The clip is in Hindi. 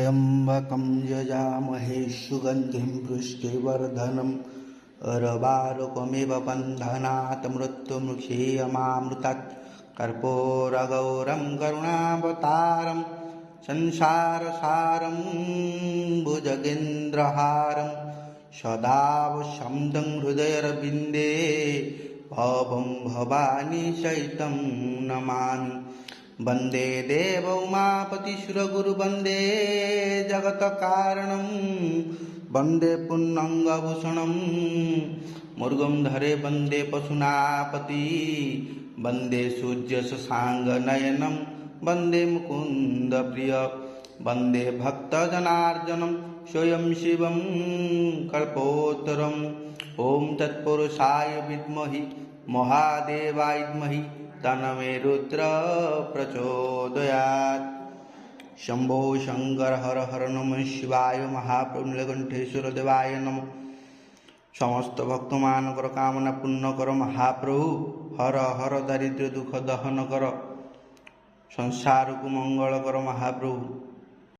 त्र्यम्बकं यजामहे सुगन्धिं पुष्टिवर्धनम् उर्वारुकमिव बन्धनात् मृत्युमुक्षीयमामृतात् कर्पूरगौरं करुणावतारं संसारसारं भुजगेन्द्रहारं सदा वसन्तं हृदयारविन्दे भवं भवानी सहितं नमामि। वन्दे देवौमापतिसुरगुरु वन्दे जगत्कारणं वन्दे पुन्नङ्गभूषणं मुर्गं धरे वन्दे पशुनापति वन्दे सूर्यशशाङ्कनयनं वन्दे मुकुन्दप्रिय वन्दे भक्तजनार्दनं स्वयं शिवं कल्पोत्तरम् ॐ तत्पुरुषाय विद्महे महादेवाय धीमहि तन्मे रुद्र प्रचोदयात्। शंभो शंकर हर हर नमः शिवाय महाप्रभु नीलकंठेश्वर देवाय नमः। समस्त भक्तमानकर कामना पूर्ण कर महाप्रभु। हर हर दारिद्र्य दुख दहन कर संसार को मंगल कर महाप्रभु।